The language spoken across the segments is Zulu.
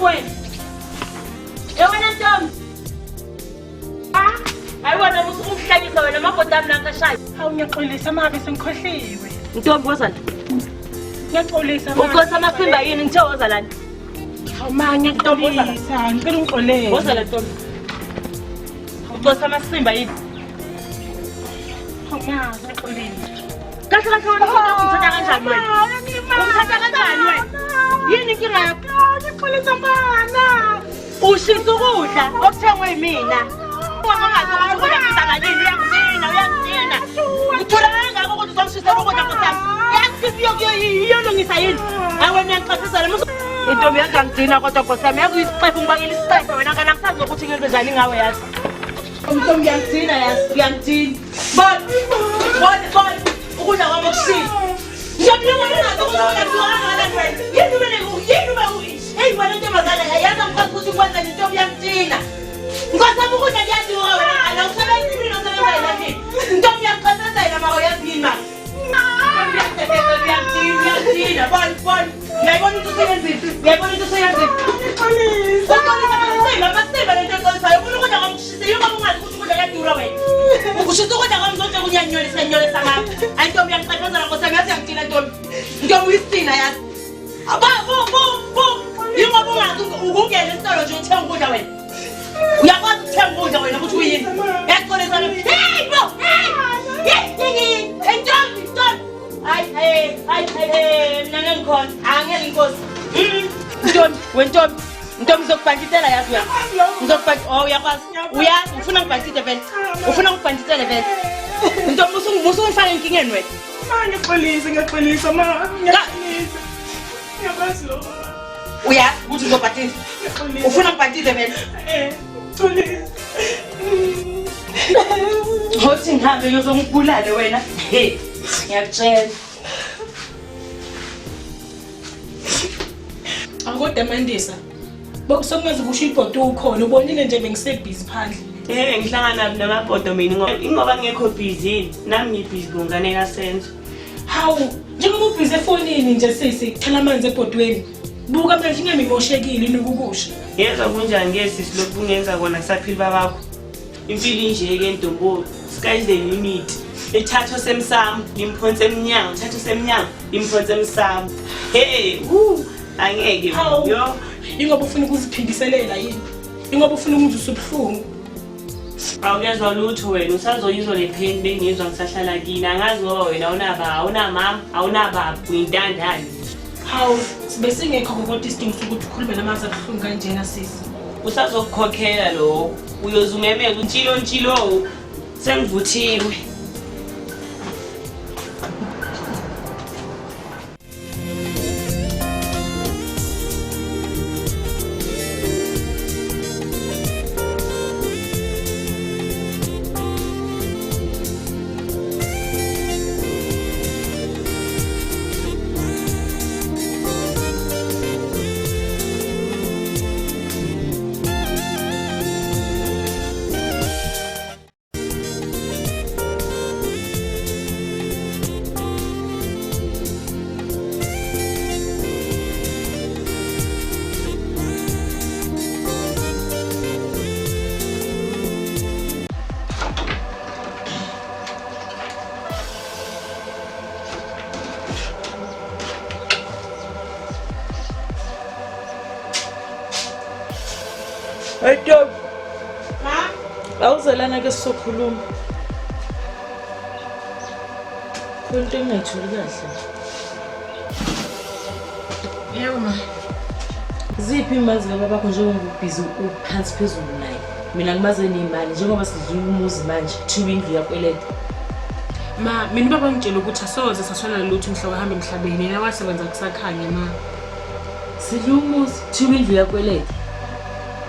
mfowethu. Yewena Ntombi. Ayiwona umhlekisa wena amagoda ami nakashaya. Hawu ngiyaxolisa mabe sengikhohliwe. Ntombi wozala. Ngiyaxolisa mabe. Uqosa amasimba yini ngithe wozalani? Hawu ma ngiyaxolisa, ngicela ungixolele. Wozala Ntombi. Uqosa amasimba yini? Hawu ma ngiyaxolisa. Kahle wena umthatha kanjani wena? Umthatha kanjani wena? Yini inkinga yakho? Ngixolisa mana. Ushisa ukudla okuthengwe yimina. Ungazi ukuthi uyakuzakalini, uyangithina. Uthola kangako ukuthi uzongishisa ukudla ngosami. Yakuthi iyolungisa yini? Hayi wena ngiyaxoxisana musu. Intombi yakho angigcina kodwa ngosami yakuyisicefe ngibakile isicefe wena ngana ngisazi ukuthi ngeke njani ngawe yazi. Intombi yangigcina yazi, yangigcina. Bona. Ukudla kwami okushisa. Ngiyabona ngathi ukudla kwami wena. Hey wena ntombazana yazi ngikwazi ukuthi ukwenza intombi yangigcina. Ngosami ukudla kuyaziwa wena ala usebenza impilo usebenza yini? Ntombi yakuqasasela mako yazini ma. Yangigcina. Bona. Ngiyabona ukuthi usebenzile. Amasimba lento exolisayo. Ufuna ukudla kwami kushisa. Yini ngoba ungazi ukuthi ukudla kuyadura wena? Ukushisa ukudla kwami zonke kunyanyolisa ngapha. Hayi ntombi yangiqasasela ngosami yazi yangigcina ntombi. Ntombi uyisina yazi. Bo. Yini ngoba ungazi ukungena esitolo nje uthenga ukudla wena? Uyakwazi ukuthenga ukudla wena ukuthi uyini? Yaxolisa mina. Hey bo. Hey ntombi. Hayi mina ngikhona. Angeke inkosi. Ntombi ngizokubhanditela yazi wena. Uyakwazi. Uyazi ufuna ngibhandite vele. Ufuna ngibhanditele vele. Ntombi usungifaka enkingeni wena. Ngiyaqolisa ma. Ngiyakwazi lo. Uyazi ukuthi uzobhandita. Ufuna ngibhandite vele. Xolisa. Hothi ngihambe ngizongibulale wena. Hey, ngiyakutshela. Akodwa Mandisa. Bokusongazi kusho ibhodo ukhona ubonile nje bengisebhizi phandle. Ngihlangana namabhodo mina ngoba ngekho busy nami ngibhizi ngongane kasenzo. Hawu, njengoba ubhizi efonini nje sisi, cela amanzi ebhodweni. Buka manje ngiyamimoshekile nokukusha. Yezwa kunjani ngesisi lokhu kungenza kona kusaphila babakho. Impilo inje ke Ntombo, sky's the limit. Ithatho semsamo, imphonse emnyango, ithatho semnyango, imphonse emsamo. Hey, angeke yo. Ingoba ufuna ukuziphindiselela yini? Ingoba ufuna ukuthi usubuhlungu. Awuyezwa lutho wena, usazoyizwa le pain bengizwa ngisahlala kini. Angazi ngoba wena awunamama, awunababa, uyintandane. Hawu, sibe singekho kodwa isidingo sokuthi ukhulume namazi abuhlungu kanjena sisi. Usazokukhokhela lo, uyozumemela untshilo sengivuthiwe. Hey Tom. Ma, Awuzelana ke sizokhuluma. Into engayithuli kahle. yebo ma. Ziphi imazi kababakho njengoba ubhizi uphansi phezulu naye? Mina ngimaze nemali njengoba sidlula umuzi manje, thiwe indlu yakweleta. Ma, mina baba ngitshela ukuthi asoze saswala lutho umhlobo hamba emhlabeni, yena wasebenza kusakhanya ma. Sidlula umuzi, thiwe indlu yakweleta.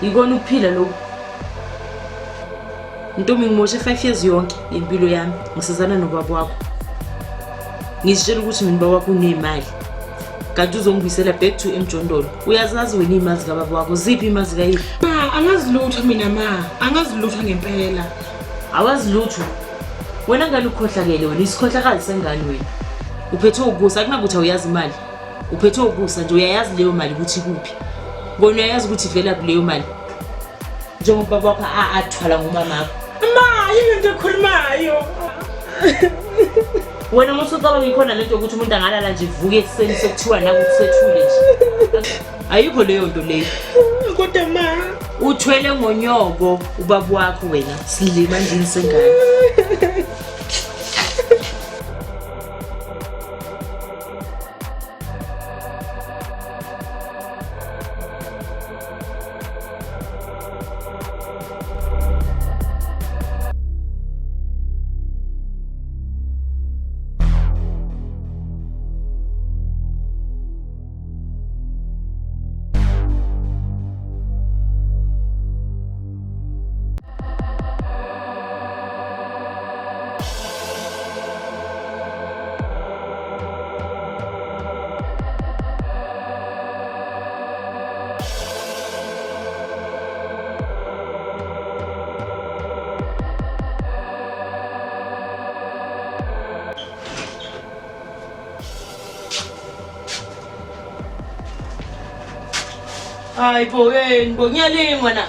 Yikona ukuphila lokho. Ntombi ngimoshe 5 years yonke impilo yami ngisizana nobaba wakho. Ngishela ukuthi mina baba wakho unemali. Kanti uzongibisela back to emjondolo. Uyazazi wena imazi kababa wakho, ziphi imazi kayini? Ma, angazilutho mina ma, angazilutho ngempela. Awazilutho. Wena ngani ukhohlakele wena isikhohlakazi sengani wena? Uphethe ukusa akunakuthi uyazi imali. Uphethe ukusa nje uyayazi leyo mali ukuthi kuphi. Ngone uyazi ukuthi vela kuleyo mali. Njengoba baba wakho athwala ngumama wakho. Ma, yini into ekhulumayo? Wena musocaba ngikhona lento ukuthi umuntu angalala nje ivuke ekuseni sekuthiwa naku kusethule nje. Ayikho leyo nto leyo. Kodwa ma, Uthwele ngonyoko ubaba wakho wena silima endlini sengane. Ay bo ngiyalingwa na.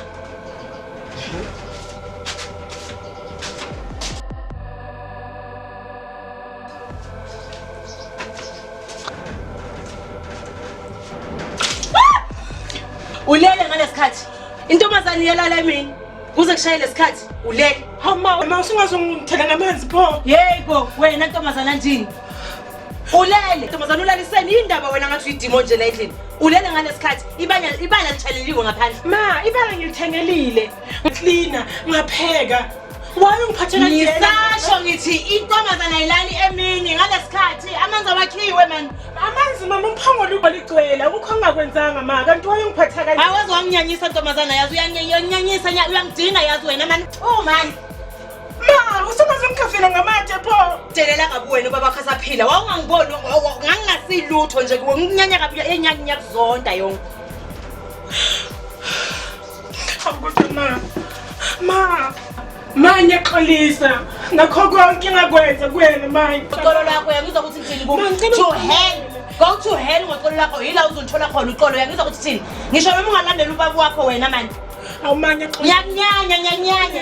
Ulele ngalesikhathi. Intombazane yalala emini. Kuze kushaye lesikhathi ulele. hawu ma usingazongithela ngamanzi pho. Yebo wena ntombazana njini. Ulele ntombazana ulaliseni indaba wena ngathi uyidimo nje la endlini. Ulele ngalesikhathi ibala litshaleliwe ngaphandle. Ma, ibala ngilithengelile. Ngicleaner, ngapheka. Waye ungiphathe kanjena? Ngisasho ngithi intombazana yilani emini ngalesikhathi amanzi awakhiwe man. Amanzi mama umphongolo ubaligcwele. Akukho ongakwenzanga ma, kanti waye ungiphatha kanjena? Awazi wanginyanyisa ntombazana yazi uyanyanyisa uyangidina yazi wena man. Oh man. Ma, usungazongikhavela ngamatshe pho. Delela kabi wena ubaba wakho asaphila. Wawungangiboni ngangasilutho nje kuwe nginyanya kabi enyanya kuzonda yonke. Kodwa ma ngiyaxolisa ngakho konke engakwenza kuwena ma. Uxolo lwakho uyangizwa ukuthi ngithini ku to hell. Go to hell ngoxolo lwakho yila uzothola khona uxolo uyangizwa ukuthi thini. Ngisho noma ungalandela ubaba wakho wena man. Awu ma ngiyaxolisa.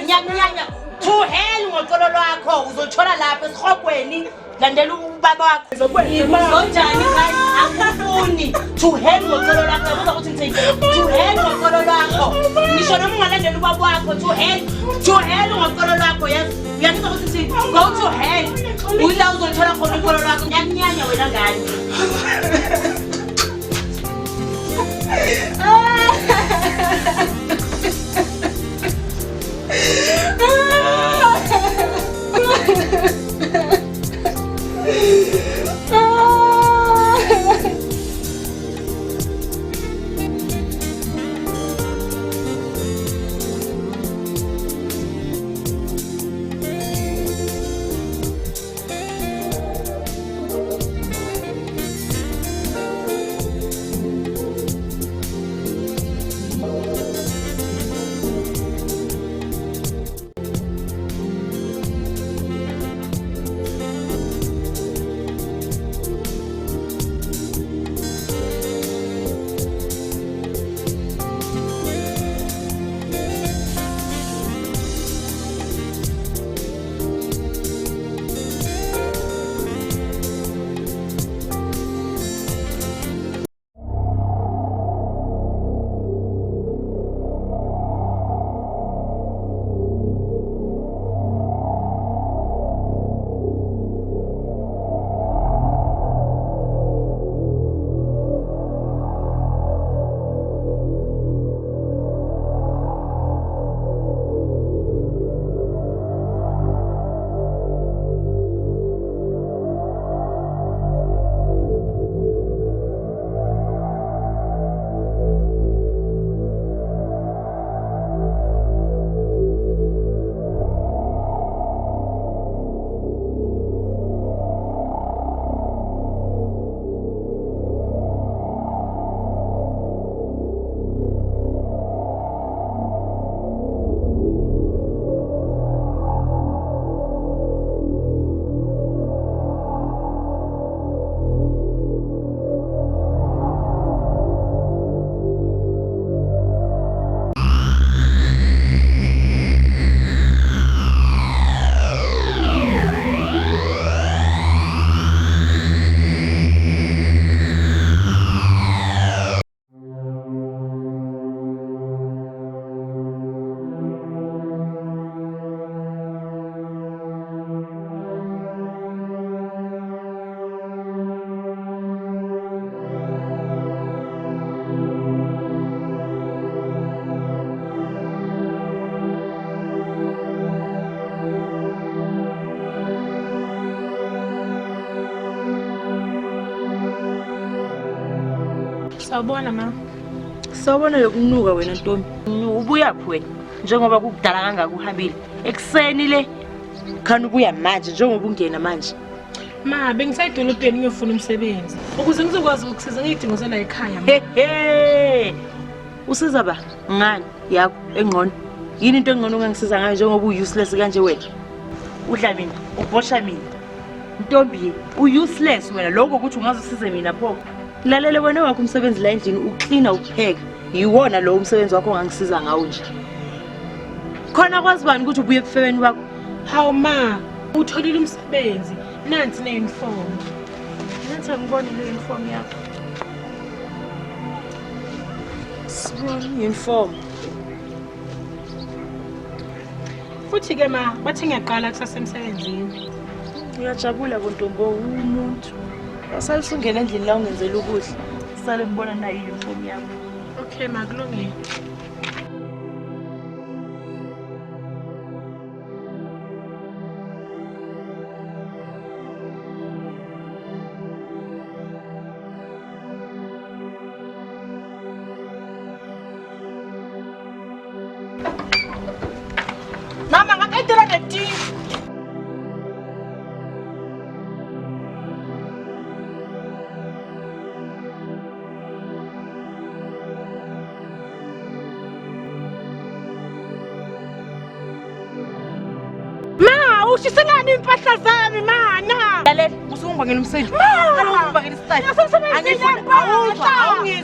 Nyanyanya to hell ngoxolo lwakho uzothola lapha esihogweni landela ubaba wakho. Uzonjani guys akufuni to hell ngoxolo lwakho uyangizwa ukuthi ngithini. To hell ngoxolo lwakho. Ngisho noma ungalandela ubaba wakho to hell ngoxolo lwakho uyangizwa ukuthi thini. Go to hell. Uyila uzothola khona uxolo lwakho nyanyanya wena ngani. Sawubona ma. Sawubona yokunuka wena Ntombi. Ubuya phi wena? Njengoba kukudala kangaka uhambile. Ekseni le khani ubuya manje njengoba ungena manje. Ma, bengisayidolobheni ngiyofuna umsebenzi. Ukuze ngizokwazi ukusiza ngidingo zala ekhaya ma. He. Usiza ba? Ngani yakho engcono? Yini into engcono ongangisiza ngayo njengoba useless kanje wena? Udla mina, ubosha mina. Ntombi, useless wena lokho ukuthi ungazisize mina pho. Lalele wena wakho umsebenzi la endlini ucleana upheka. Yiwona lo umsebenzi wakho ongangisiza ngawo nje. Khona kwazi bani ukuthi ubuye ebufebeni bakho? Hawu ma, utholile umsebenzi. Nansi ne-uniform. Nansi angibone le uniform yakho. Sibona uniform. Futhi ke ma, bathi ngiyaqala kusasa emsebenzini. Ngiyajabula bontombo umuntu. Asalisungena endlini la ungenzela ukudla. Sale ngibona nayo uniform yakho. Okay ma, kulungile. Mama ngaqedela neti. Ma, ushiselani impahla zami mana? Lalela, usungibangela umsebenzi. Ngibangela isitayile.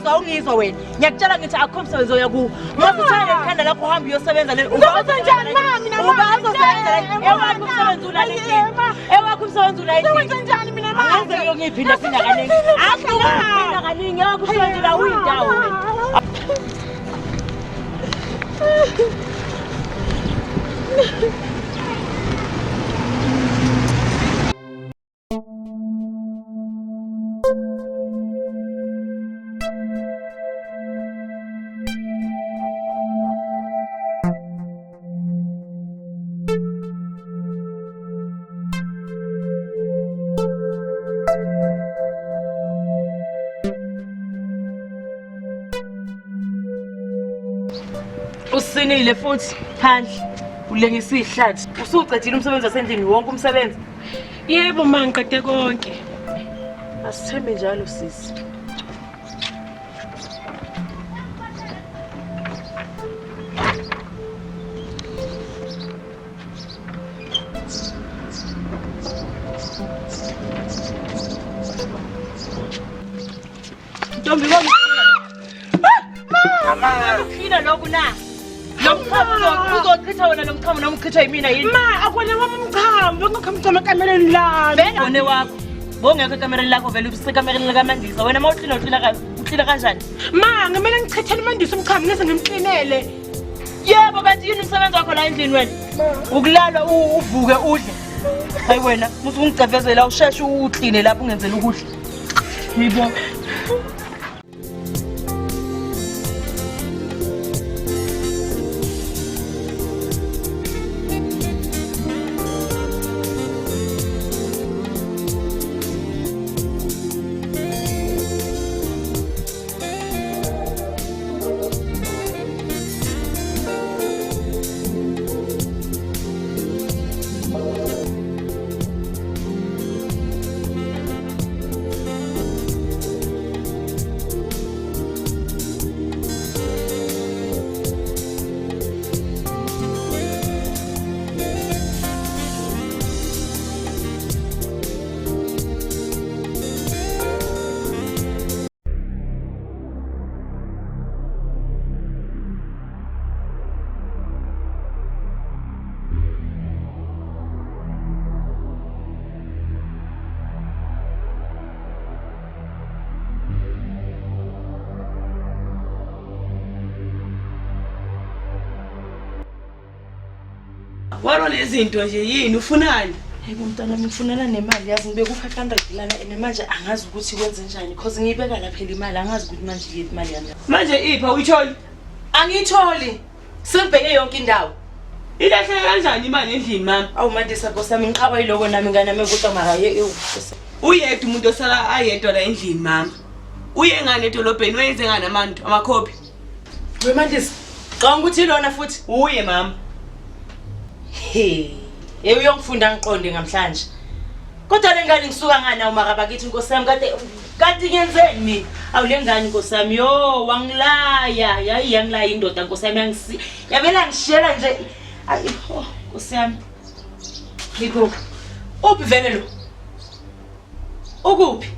Awungizwa wena. Ngiyakutshela ngithi akukho umsebenzi oyakuwo. Masithele ikhanda lakho uhamba uyosebenza le. Uzowenza njani mama mina mama? Ubazosebenza ewakho umsebenzi ulalele. Ewakho umsebenzi ulalele. Uzowenza njani mina mama? Angaze ngiyongiphinda phinda kaningi. Akuphinda kaningi ewakho umsebenzi la uyindawo wena. Usinile futhi phandle ulengisa ihlathi usucedile umsebenzi wasendlini wonke umsebenzi. Yebo ma, ngiqede konke. Asithembe njalo sisi. Ntombi wami. Mama, ukhina lokhu na. Nomchamo uzochitha wena nomchamo noma uchithwa yimina yini? Ma, akwena wami umchamo, ngikho umchamo ekamereni lami. Vele wena wakho. Bongekho ekamereni lakho vele usekamereni likaMandisa. Wena ucleana kanjani? Ma, ngamele ngichithele uMandisa umchamo ngeze ngimklinele. Yebo kanti yini umsebenzi wakho la endlini wena? Ukulala uvuke udle. Hayi wena, musu ungicefezela usheshe ucleane lapho ungenzela ukudla. Yibo. Walo lezinto nje yini ufunani? Hayibo mntwana ngifunana nemali yazi ngibe ku500 lana and manje angazi ukuthi kwenze njani because ngiyibeka lapha imali angazi ukuthi manje yini imali yami. Manje ipha uyitholi? Angiyitholi. Sengibheke yonke indawo. Ilahle kanjani imali endlini mama? Awu Mandisa Nkosi yami ngiqhaba yiloko nami ngana mekuthi makaye Uyedwa umuntu osala ayedwa la endlini mama. Uye ngane edolobheni wenze ngani amantu amakhophi? Wemandisa, xa ukuthi lona futhi. Uye mama. He, uyongifunda ngiqonde namhlanje. Kodwa le ngane ngisuka ngani nawo makaba kithi Nkosi yami kanti ngenzeni mina? Awu le ngane Nkosi yami yo wangilaya, yayi yangilaya indoda Nkosi yami yabela ngishela nje. Ayi Nkosi yami. Ngikho. Uphi vele lo? Ukuphi?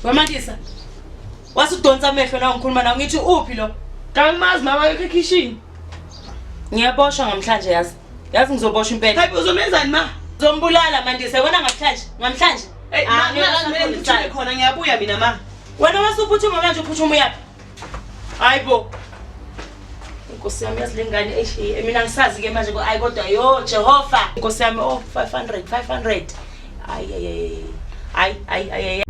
Wamandisa. Wasudonsa amehlo la ngikhuluma nawe ngithi uphi lo? Kangimazi mama ekitchen. Ngiyaboshwa namhlanje yazi. Yazi ngizoboshwa impela. Hayi uzomenzani ma? Zombulala Mandisa wena namhlanje. Hey, ngeke khona ngiyabuya mina ma. Wena wasuphuthuma manje uphuthuma uyapi? Hayibo. Nkosi yami yasilengane mina ngisazi ke manje ayi kodwa yo Jehova. Nkosi yami 500. Ay.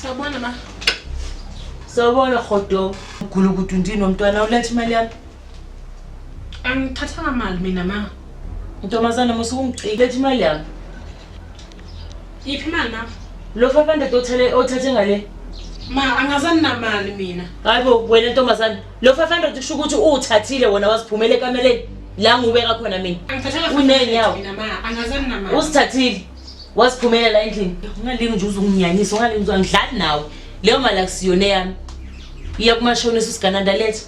Sawubona ma. Sawubona khodo. Ugula ukuthi undini nomntwana ulethe imali yami. Angithathanga imali mina ma. Ntombazana musuku ngicikethe imali yami. Iphi imali ma? Lo 500 othathe ngale. Ma angazani namali mina. Hayibo wena ntombazana lo 500 usho ukuthi uthathile wona wasiphumela ekameleni la ngubeka khona mina. Angithathanga unenyawo mina ma angazani namali. Usithathile wasiphumela la endlini. Ungalingi nje uzunginyanisa ungalingi uzangidlali nawe. Leyo mali akusiyone yami. Iya kumashonisa usigananda lethe.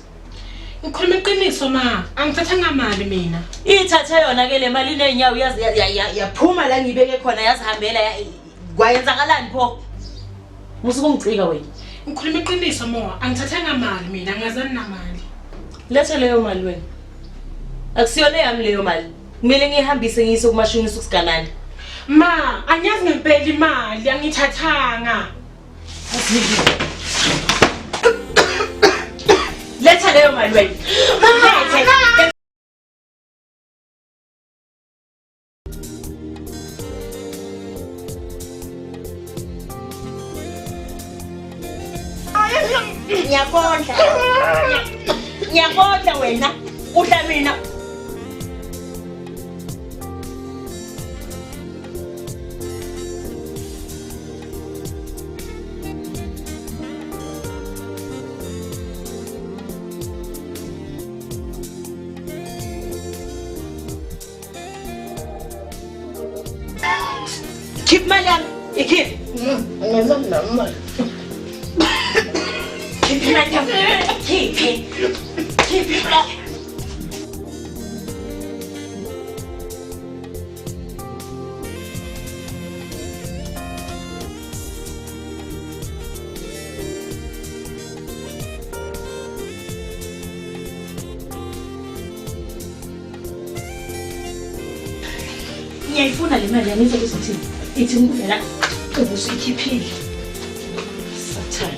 Ngikhuluma iqiniso ma, angithathanga imali mina. Ithathe yona ke le mali inenyawo yazi yaphuma la ngibeke khona yazihambela kwayenzakalani pho? Musuku ngicika wena. Ngikhuluma iqiniso mo, angithathanga imali mina, angazani namali. Lethe leyo mali wena. Akusiyone yami leyo mali. Kumele ngihambise ngiyise kumashonisa usigananda. Ma, anyazi ngempela imali, angithathanga. Letha leyo mali wena. Lethe. Ngiyakondla wena. Udla mina. Keep my lamb. Keep. Keep my lamb. Keep your lamb. Ngiyayifuna le mali yami izokuthi ithi ngivela ubusuyikhiphile. Sathana.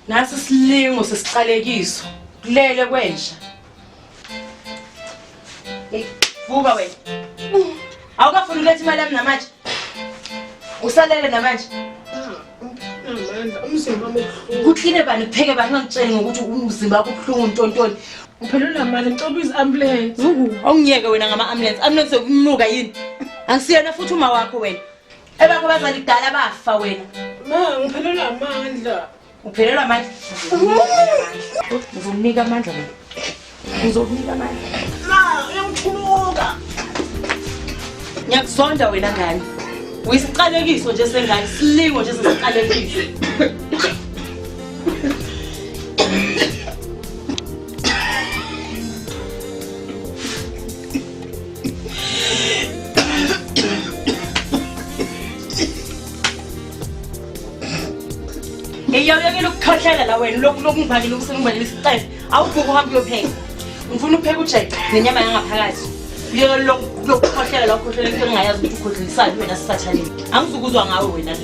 Nasi silingo sesiqalekiso kulele kwensha. Vuka wena. Awukafuni ulethe imali yami namanje? Usalele namanje? amandla umzimba wami ubuhlungu. Kuthile bani kupheke bani ngangitshela ngokuthi umzimba wakho ubuhlungu ntontoni. Ngiphelelwa amandla ngicela izi-ambulance. Awungiyeke wena ngama-ambulance kumnuka yini? Angisiyona futhi uma wakho wena. Ebakho bazali kudala bafa wena. Ma ngiphelelwa amandla. Uphelelwa amandla. Ngizomnika amandla wena. Ngizomnika amandla. Ma uyangithuluka. Ngiyakuzonda wena ngani. Uyisiqalekiso nje sengane, silingo nje sesiqalekiso. Ngiyawuyekela ukukhohlela la wena lokungivakile ukusengibhalile isiqefe. Awuvuka uhambe uyopheka. Ngifuna upheka uJack nenyama yangaphakathi. Uyeke lokukhohlela la ukhohlela into engayazi ukuthi ukhohlelisani wena sisathaleni. Angizukuzwa ngawe wena.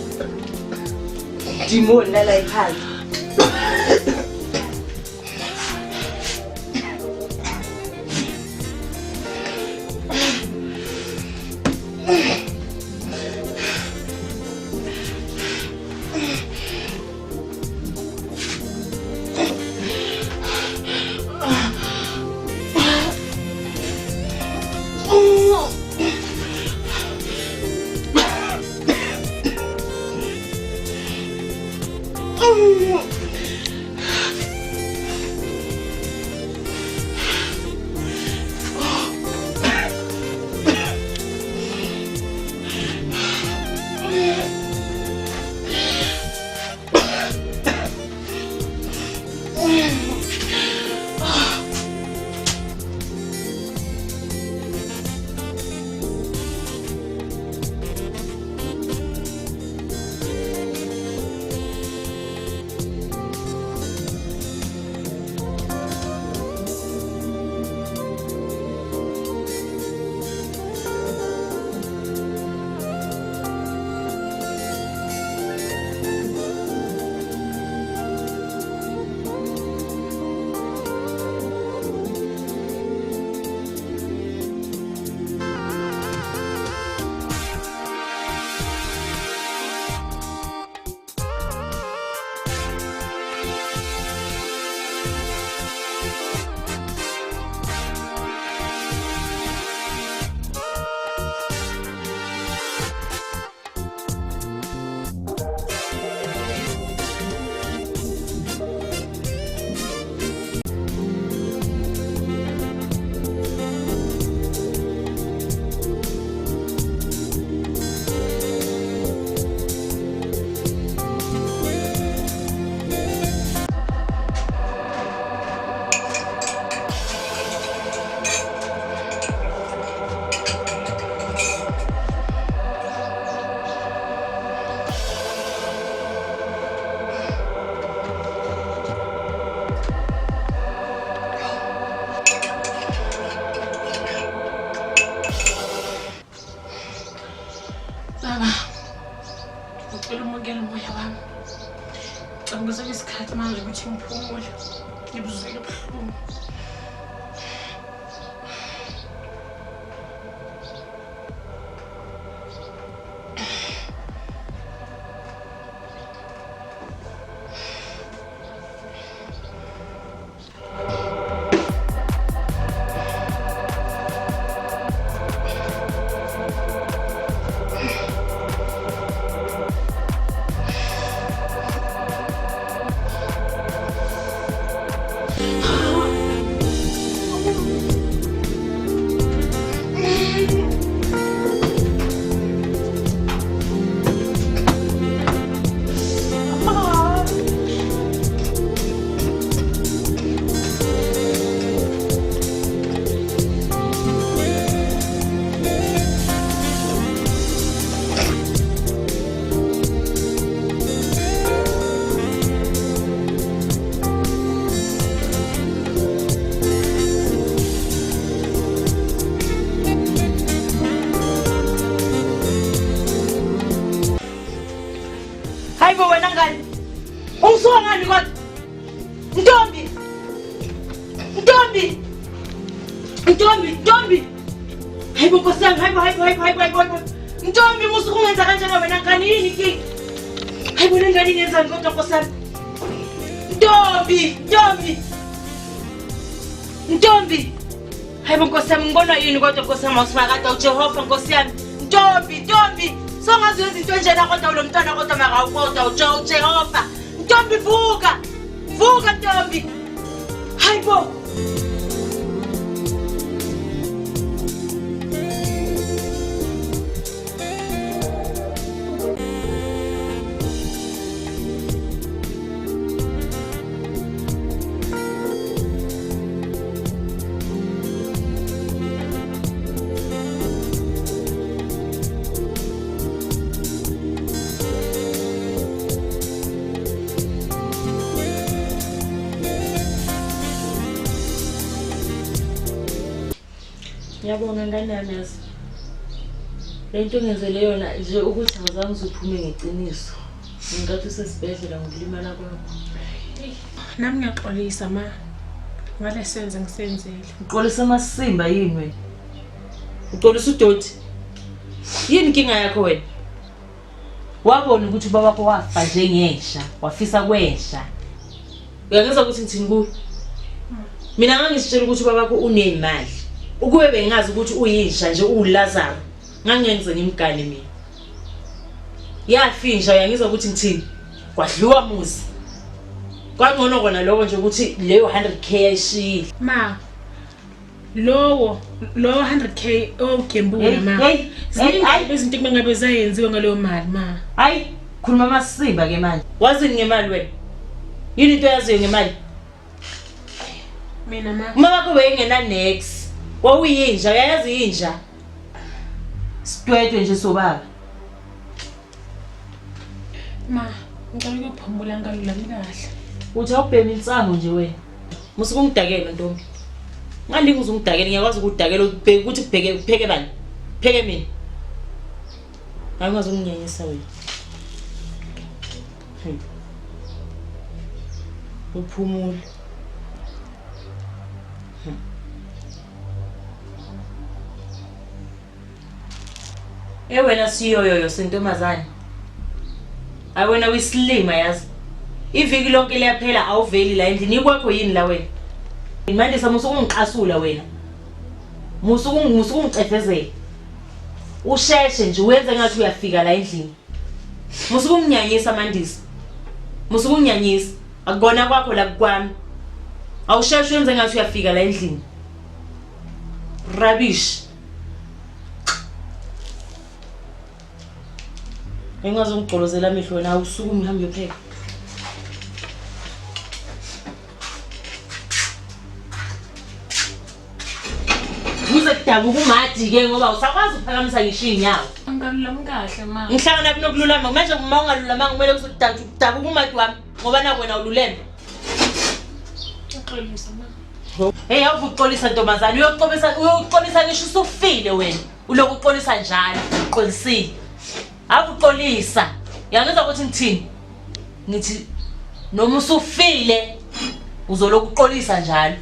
Dimoni la ekhaya. Ngizake isikhathi manje ukuthi ngiphumule. Ngibuzile ubuhlungu. Hayibo wena ngani? Ungisuka ngani kodwa? Ntombi. Ntombi. Ntombi, Ntombi. Hayibo Nkosi yami, hayibo. Ntombi musuku ungenza kanjani wena ngani yini ki? Hayibo ngani ngenzani kodwa nkosami? Ntombi. Hayibo nkosami ngibona yini kodwa nkosami awusifakade uJehova nkosami. Ntombi. Songazi izinto enjena kodwa lo mntwana kodwa makawukodwa uJehova. Ntombi vuka Ntombi. Hayibo. Ngiyabonga ngane yami yazi. Lento ngenzele yona nje ukuthi ngizange uziphume ngeqiniso. Ngingathi usesibhedlela ngokulimala kwakho. Nami ngiyaxolisa ma. Ngale senze ngisenzele. Uxolisa amasimba yini wena? Uxolisa uDoti. Yini inkinga yakho wena? Wabona ukuthi ubaba wakho wafa njengesha, wafisa kwesha. Uyangizwa ukuthi ngithini kuwe? Mina ngangisitshela ukuthi ubaba wakho unemali. Ukube bengazi ukuthi uyisha nje uLazaro, ngangenze ngimgane mina. Yafinja uyangizwa ukuthi ngithini? Kwadliwa muzi. Kwangcono kona lokho nje ukuthi leyo 100k ayishiyile. Ma. Lo 100k ogembula ma. Hayi izinto kungabe zayenziwe ngaleyo mali ma. Hayi khuluma amasimba ke manje. Wazini ngemali wena? Yini into yaziyo ngemali? Mina ma. Mama wakho wayengena next. Wawuyinja, uyayazi inja. Sidwetwe nje sobaba. Ma, ngicela ukuphumula ngalula kahle. Uthi awubhema insango nje wena. Musukungidakela ntombi. Ngandingi uzungidakela ngiyakwazi ukudakela ubheke ukuthi kupheke bani? Pheke mina. Hayi ngazunginyenyisa wena. Uphumule. Wena siyoyoyo sentomazane. Awena wisilima yazi. Iviki lonke liyaphela awuveli la endlini kwakho yini la wena? Manje samusukungiqasula wena. Musukungicefezela. Usheshe nje wenze ngathi uyafika la endlini. Musukunginyanyisa Mandisa. Musukunginyanyisa. Akubona kwakho la kwami. Awusheshe wenze ngathi uyafika la endlini. Rubbish. Engazongigqolozela amehlo wena awusuku ngihambe uyopheka. Uze kudabuka umadi ke ngoba usakwazi ukuphakamisa ngisho inyawo. Angalulami kahle ma. Ngihlangana naphi nokululama manje uma ungalulama kumele kudabuka umadi wami ngoba naku wena ululembe. Ngixolisa ma. Hey awuvuxolisa ntombazana uyoxolisa ngisho usufile wena. Uloku uxolisa njalo uqolisile. Akuxolisa. Yangizwa ukuthi ngithini? Ngithi noma usufile uzoloku uqolisa njalo.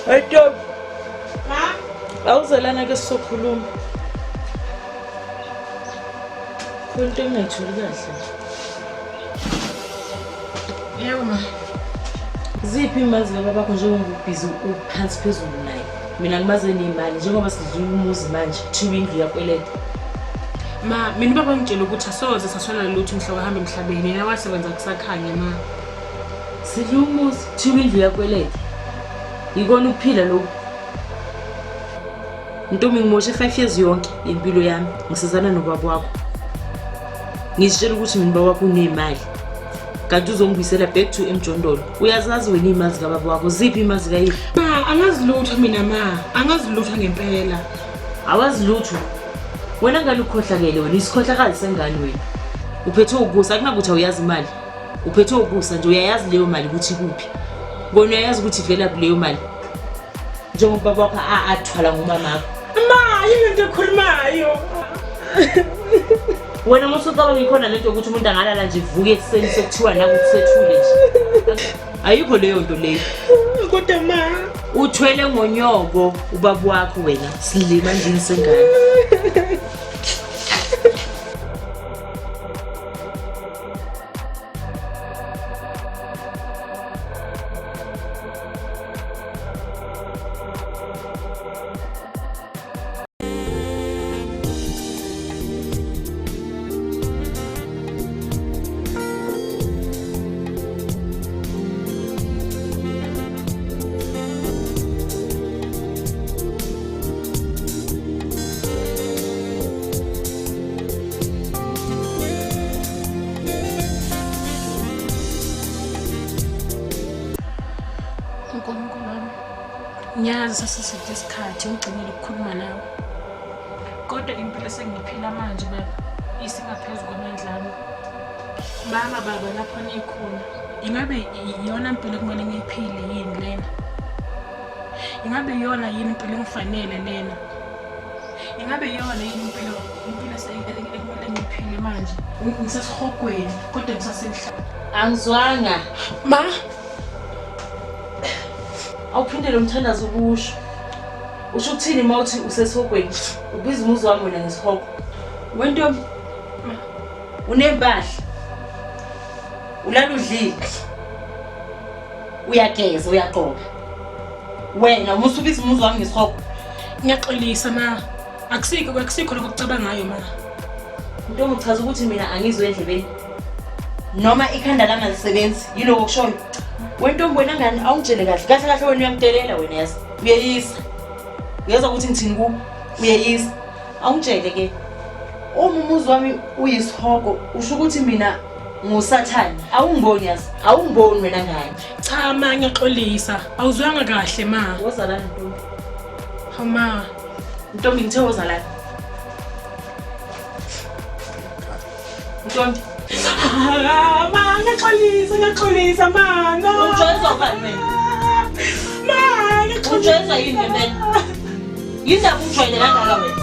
Hey Tom. Ma? Awuzelana ke sizokhuluma. Into engayithuli kahle. Yebo ma. Ziphi imazi kababakho njengoba ubhizi uphansi phezulu naye. Mina ngimaze nemali njengoba sidlula umuzi manje thiwe indlu yakweleta. Ma, mina baba ngitshela ukuthi asoze saswela lutho umhlobo ehamba emhlabeni yena wasebenza kusakhanya ma. Sidlula umuzi thiwe indlu yakweleta. Yikona ukuphila lokho. Ntombi ngimoshe 5 years yonke impilo yami ngisizana nobaba wakho. Ngishela ukuthi mina baba wakho unemali. kanti uzongibuyisela back to emjondolo. Uyazazi wena imali zikababa wakho, ziphi imali zikayini? Ma, angazilutho mina ma, angazilutho ngempela. Awazilutho. Wena ngani ukhohlakele wena, isikhohlakazi sengane wena. Uphethe ukusa, akunakuthi awuyazi imali. Uphethe ukusa nje, uyayazi leyo mali ukuthi kuphi. Ngone uyayazi ukuthi vela kuleyo mali. Njengoba baba wakho athwala ngumama wakho. Ma, yini into ekhulumayo? Wena mosocaba ngikhona lento ukuthi umuntu angalala nje ivuke ekseni sekuthiwa nakuthi sethule nje. Ayikho leyo nto leyo. Kodwa ma, uthwele ngonyoko ubaba wakho wena, silima endlini sengane. ngiyazi sasisithe isikhathi ugcinile ukukhuluma nawe. Kodwa impilo sengiphila manje baba isingaphezulu kwamandla ami. Mama baba lapho nikhona. Ingabe iyona impilo kumele ngiyiphile yini lena? Ingabe iyona yini impilo engifanele lena? Ingabe iyona yini impilo ekumele ngiyiphile manje? Ngisasihogweni kodwa ngisasemhlabeni. Angizwanga. Ma, awuphindele umthandazo ukusho. Usho ukuthini mawuthi usesihogweni? Ubiza umuzi wami wena ngesihogo. Wentombi unempahla. Ulala udlile. Uyageza, uyaqoqa. Wena umusu ubiza umuzi wami ngesihogo. Ngiyaxolisa ma. Akusikho lokucabanga ngayo ma. Ntombi uchaza ukuthi mina angizwe endlebeni. Noma ikhanda lami alisebenzi, yiloko kushoyo. Wentombi wena ngani awungitshele kahle wena uyamdelela wena yazi. Uyeyisa. Uyaza ukuthi ngithini ku? Uyeyisa. Awungitshele ke. Umuzi wami uyisihogo, usho ukuthi mina ngusathani. Awungiboni yazi. Awungiboni wena ngani. Cha ma ngiyaxolisa. Awuzwanga kahle ma. Woza la ntombi. Ma. Ntombi ngithe woza la. Ntombi. Ma ngiyaxolisa ma. No. Ujwayezwa ngani wena? Ma ngiyaxolisa. Ujwayezwa yini wena? Yindaba ujwayele kangaka wena?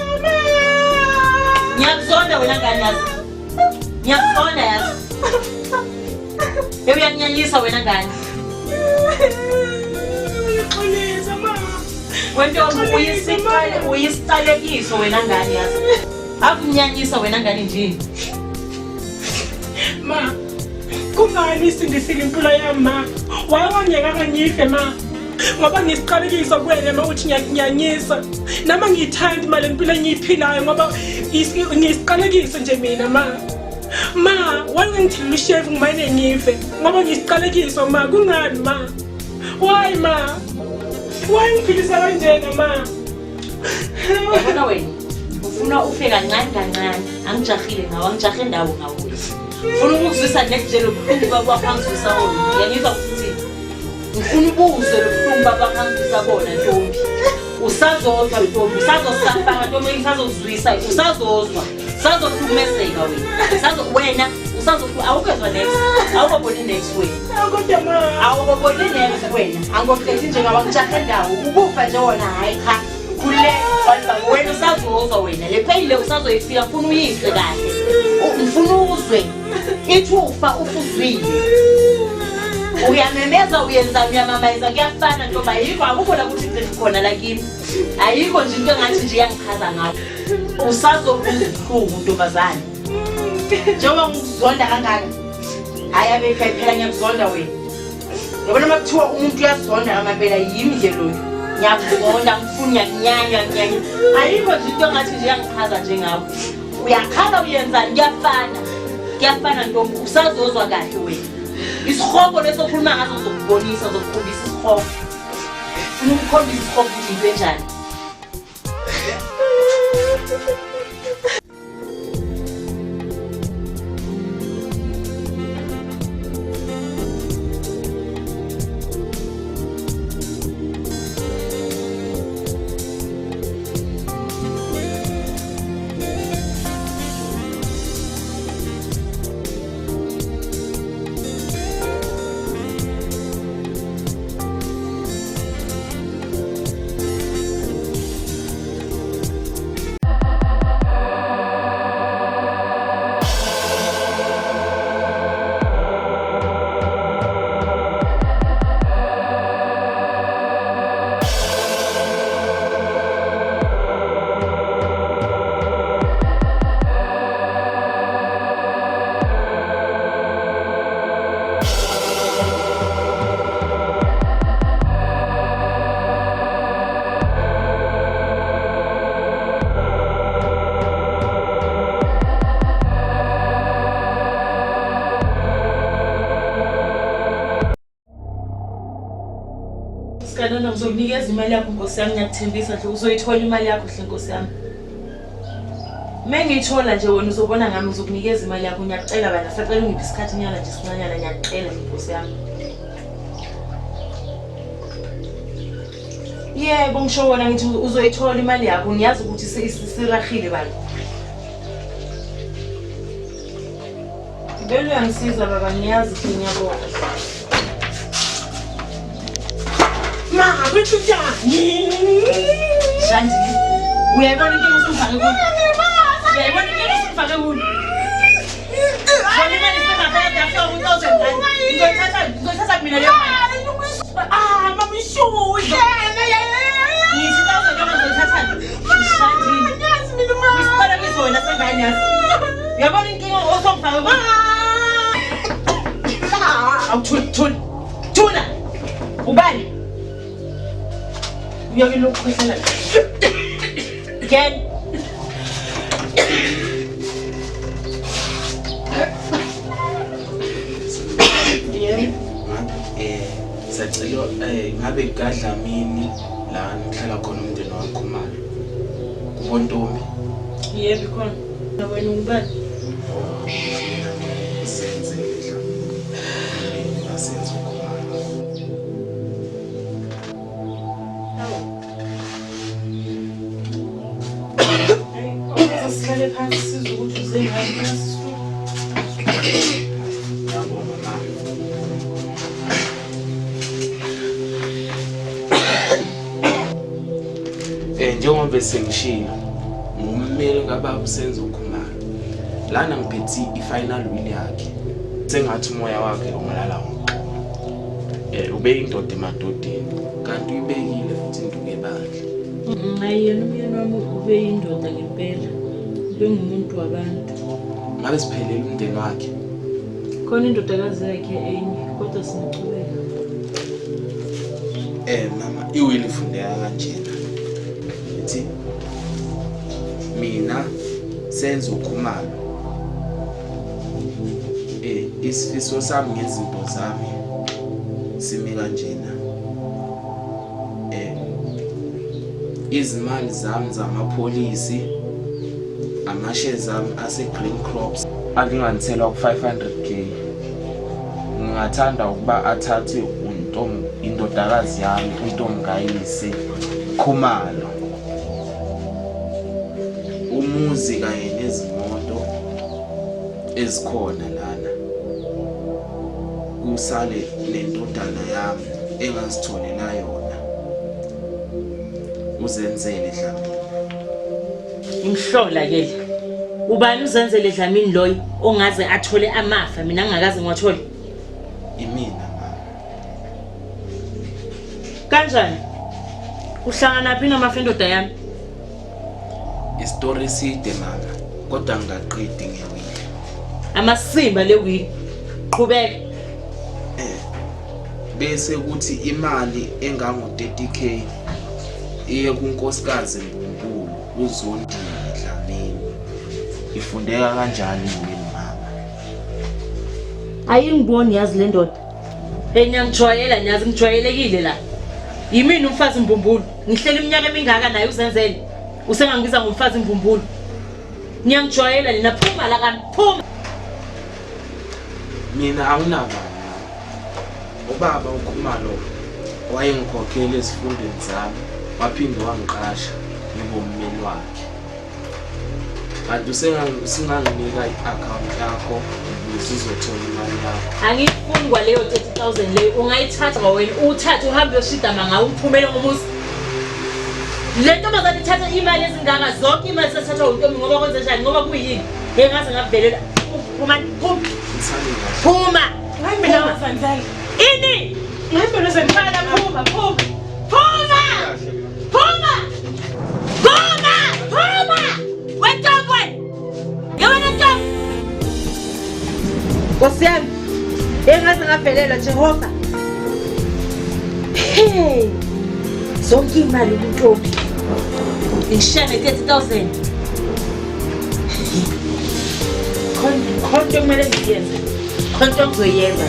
Ngiyakuzonda wena ngani yazi? Ngiyakuzonda yazi. Uyanginyanyisa wena ngani? Ngiyaxolisa ma. Wentombi uyisiqalekiso wena ngani yazi? Akunyanyisa wena ngani njini? Ma, kungani sindisile impilo yami ma? Wayewangiyeka ngife ma. Ngoba ngisiqalekiso kuwena ma uthi ngiyakunyanyisa. Nama ngiyithanda imali empilo engiyiphilayo ngoba ngisiqalekiso nje mina ma. Ma, wangithila ushevu ngimane ngife ngoba ngisiqalekiso ma. Kungani ma? Why ma? Why ngiphilisa kanjena ma? Yabona wena, ufuna ufe kancane. Angijahile ngawe, angijahe ndawo ngawe. Ufuna ukuzwisa nekujelo buhlungu baba phangizwisa wona. Uyangizwa ukuthi ngifuna ubuzwe lobuhlungu baba phangizwisa bona ntombi. Usazozwa ntombi, usazosafaka ntombi, usazozwisa, usazozwa. Usazohlukumezeka wena. Wena awukezwa next. Awuboni next wena. Kodwa ma. Awuboni next wena. Angokhethi njengoba ngijahe ndawo. Ukufa nje wona hayi cha. Kule wena usazozwa wena. Le phayile usazoyifika ufuna uyizwe kahle. Ufuna uzwe. Ithi ufa ufuzwile. Uyamemeza uyenza uyamamayiza kuyafana ntombi ayikho akukho la ukuthi ngicela khona la kimi. Ayikho nje into engathi nje iyangikhaza ngawo. Usazokuzwa ubuhlungu ntombazane. Njengoba ngizonda kangaka. Hayi abe phela ngiyakuzonda wena. Yabona makuthiwa umuntu uyazonda ngamampela yimi nje lo. Ngiyakuzonda ngifuna ngiyakunyanya. Ayikho nje into engathi nje iyangikhaza nje ngawo. Uyakhala uyenzani kuyafana ntombi usazozwa kahle wena. Isihogo lesokhuluma ngaso zokubonisa zokukhombisa isihogo. Ufuna ukukhombisa isihogo ukuthi into enjani. Sikanona uzokunikeza imali yakho Nkosi yami ngiyakuthembisa nje uzoyithola imali yakho hle Nkosi yami. Mengiyithola nje wena uzobona ngami uzokunikeza imali yakho ngiyacela bana sacela ungiphe isikhathi nyana nje sincanyana ngiyacela Nkosi yami. Yebo ngisho wona ngithi uzoyithola imali yakho ngiyazi ukuthi sirahile bani. Ngibele uyangisiza baba ngiyazi ukuthi ngiyabonga. Ma, wethu njani? Shandi. Uyayibona into usifake kuyo? Uyayibona into usifake kuyo? Bona imali singafika yafika ku-1000 rand. Ngizothatha mina leyo mali. Mama ishuze. Ngithi 1000 yona ngizothatha. Shandi. Usiqala kuzona sengane yazi. Uyabona inkinga osongifake kuyo? Thuna. Ubani? Uyake lokukhwehlela. Again. Sacelo ngabe Gadlamini la ngihlala khona umndeni waKhumalo. Kubontombi. Yebo khona. Wena ungubani? Senze idla. Asenze uKhumalo. Sihlale phansi sizwe ukuthi uze ngapi nasisu. Yabona mama. Njengoba bese ngishilo ngummeli kababa usenze uKhumalo. Lana ngiphethe ifinal will yakhe. Sengathi umoya wakhe ungalala ngoxolo. Ube indoda emadodeni kanti uyibekile futhi induku ebandla. Hayi yena umyeni wami ube yindoda ngempela. Ube ngumuntu wabantu. Ngabe siphelele umndeni wakhe. Khona indodakazi yakhe enye kodwa singaqhubeka. Mama iwili ifundeka kanjena. Ithi mina senze uKhumalo. Isifiso sami ngezinto zami simi kanjena. Izimali zami zamapholisi amashares ami ase Green Crops alinganisela ku500k. Ngingathanda ukuba athathe indodakazi yami uNtomgayise Khumalo. Umuzi kanye nezimoto ezikhona lana. Kusale nendodana yami engazitholela yona. Uzenzele Dlamini. Ngihlola ke. Ubani uzenzele Dlamini loyo ongaze athole amafa mina ngingakaze ngiwathole. Imina mama. Kanjani? Uhlangana phi namafendoda yami? Istory side mama kodwa ngaqedi ngewile. Amasimba lewili. Qhubeka. Bese kuthi imali engango 30k iye kunkosikazi Mbumbulu uZondile Dlamini. Ifundeka kanjani yini mama? Ayingiboni yazi le ndoda. Ngiyangijwayela nyazi ngijwayelekile la. Yimini umfazi Mbumbulu. Ngihleli iminyaka emingaka naye uzenzele. Usengangibiza ngomfazi Mbumbulu. Ngiyangijwayela nina phuma la kami phuma. Mina anginaba. Ubaba uKhumalo wayengikhokhela esifundweni sami waphinde wangiqasha ngibommeli wakhe. Kanti singanginika i-account yakho ukuze uzothola imali yakho. Angifuni kwaleyo 30000 leyo ungayithatha wena uthathe uhambe uyoshidama ngawo uphumele ngomuzi. Le ntombazane ithatha imali ezingaka zonke imali sesathathwa uNtombi ngoba kwenze njani ngoba kuyini? Ngaze ngavelela phuma phuma. Phuma. Hayi mina wazandlala. Ini? Ngempela sengifana phuma phuma. Phuma! Phuma! Phuma! Phuma! Wentombi! Yewena ntombi! Nkosi yami, engaze ngavelela Jehova. Hey! Zonke imali kuNtombi. Ngishane 30000. Khona kumele ngiyenze. Khona ngizoyenza.